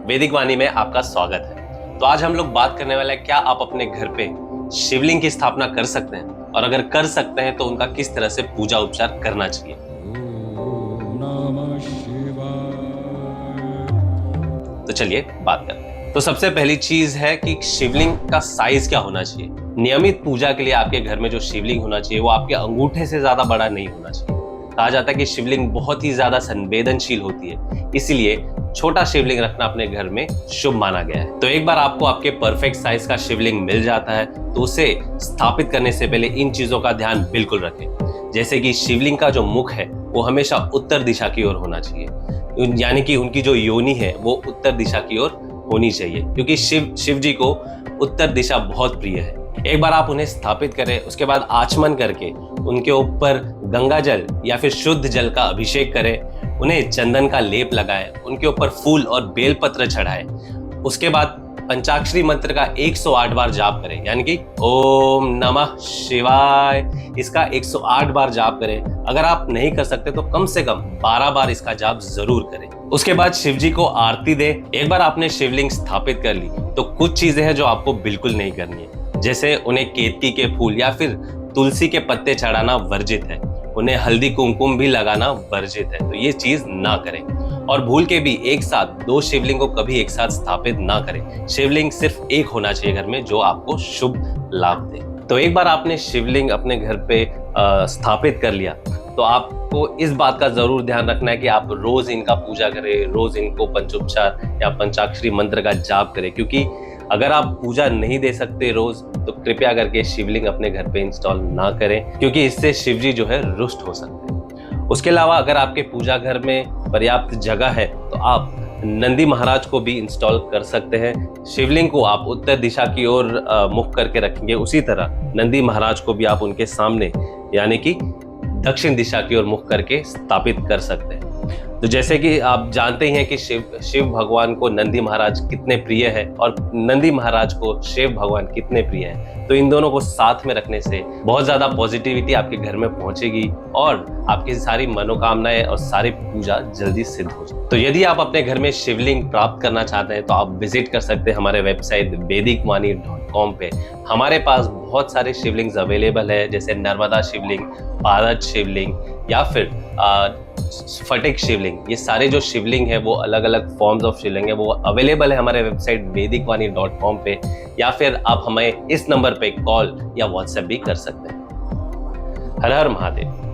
वैदिक वाणी में आपका स्वागत है। तो आज हम लोग बात करने वाले हैं, क्या आप अपने घर पे शिवलिंग की स्थापना कर सकते हैं, और अगर कर सकते हैं तो उनका किस तरह से पूजा उपचार करना चाहिए। तो चलिए बात करते हैं। तो सबसे पहली चीज है कि शिवलिंग का साइज क्या होना चाहिए। नियमित पूजा के लिए आपके घर में जो शिवलिंग होना चाहिए वो आपके अंगूठे से ज्यादा बड़ा नहीं होना चाहिए। कहा जाता है कि शिवलिंग बहुत ही ज्यादा संवेदनशील होती है, इसीलिए छोटा शिवलिंग रखना अपने घर में शुभ माना गया है। तो एक बार आपको आपके परफेक्ट साइज का शिवलिंग मिल जाता है तो उसे स्थापित करने से पहले इन चीजों का ध्यान बिल्कुल रखें। जैसे कि शिवलिंग का जो मुख है वो हमेशा उत्तर दिशा की ओर होना चाहिए, यानी कि उनकी जो योनि है वो उत्तर दिशा की ओर होनी चाहिए, क्योंकि शिव जी को उत्तर दिशा बहुत प्रिय है। एक बार आप उन्हें स्थापित करें, उसके बाद आचमन करके उनके ऊपर गंगा जल या फिर शुद्ध जल का अभिषेक करें, उन्हें चंदन का लेप लगाएं, उनके ऊपर फूल और बेलपत्र चढ़ाएं। उसके बाद पंचाक्षरी मंत्र का 108 बार जाप करें, यानी कि ओम नमः शिवाय, इसका 108 बार जाप करें। अगर आप नहीं कर सकते तो कम से कम 12 बार इसका जाप जरूर करें। उसके बाद शिव जी को आरती दें। एक बार आपने शिवलिंग स्थापित कर ली तो कुछ चीजें हैं जो आपको बिल्कुल नहीं करनी है, जैसे उन्हें केतकी के फूल या फिर तुलसी के पत्ते चढ़ाना वर्जित है, उन्हें हल्दी कुमकुम भी लगाना वर्जित है, तो ये चीज ना करें। और भूल के भी एक साथ दो शिवलिंग को कभी एक साथ स्थापित ना करें। शिवलिंग सिर्फ एक होना चाहिए घर में जो आपको शुभ लाभ दे। तो एक बार आपने शिवलिंग अपने घर पे स्थापित कर लिया तो आपको इस बात का जरूर ध्यान रखना है कि आप रोज इनका पूजा करें, रोज इनको पंचोपचार या पंचाक्षरी मंत्र का जाप करें, क्योंकि अगर आप पूजा नहीं दे सकते रोज तो कृपया करके शिवलिंग अपने घर पे इंस्टॉल ना करें, क्योंकि इससे शिव जी जो है रुष्ट हो सकते हैं। उसके अलावा अगर आपके पूजा घर में पर्याप्त जगह है तो आप नंदी महाराज को भी इंस्टॉल कर सकते हैं। शिवलिंग को आप उत्तर दिशा की ओर मुख करके रखेंगे, उसी तरह नंदी महाराज को भी आप उनके सामने यानी कि दक्षिण दिशा की ओर मुख करके स्थापित कर सकते हैं। तो जैसे कि आप जानते ही हैं कि शिव भगवान को नंदी महाराज कितने प्रिय है और नंदी महाराज को शिव भगवान कितने प्रिय है, तो इन दोनों को साथ में रखने से बहुत ज्यादा पॉजिटिविटी आपके घर में पहुंचेगी और आपकी सारी मनोकामनाएं और सारी पूजा जल्दी सिद्ध हो जाए। तो यदि आप अपने घर में शिवलिंग प्राप्त करना चाहते हैं तो आप विजिट कर सकते हैं हमारे वेबसाइट वैदिकवाणी.com पे। हमारे पास बहुत सारे शिवलिंग्स अवेलेबल है, जैसे नर्मदा शिवलिंग, पारद शिवलिंग या फिर फटिक शिवलिंग। ये सारे जो शिवलिंग है वो अलग अलग फॉर्म्स ऑफ शिवलिंग है, वो अवेलेबल है हमारे वेबसाइट वैदिकवाणी.com पे, या फिर आप हमें इस नंबर पे कॉल या व्हाट्सएप भी कर सकते हैं। हर हर महादेव।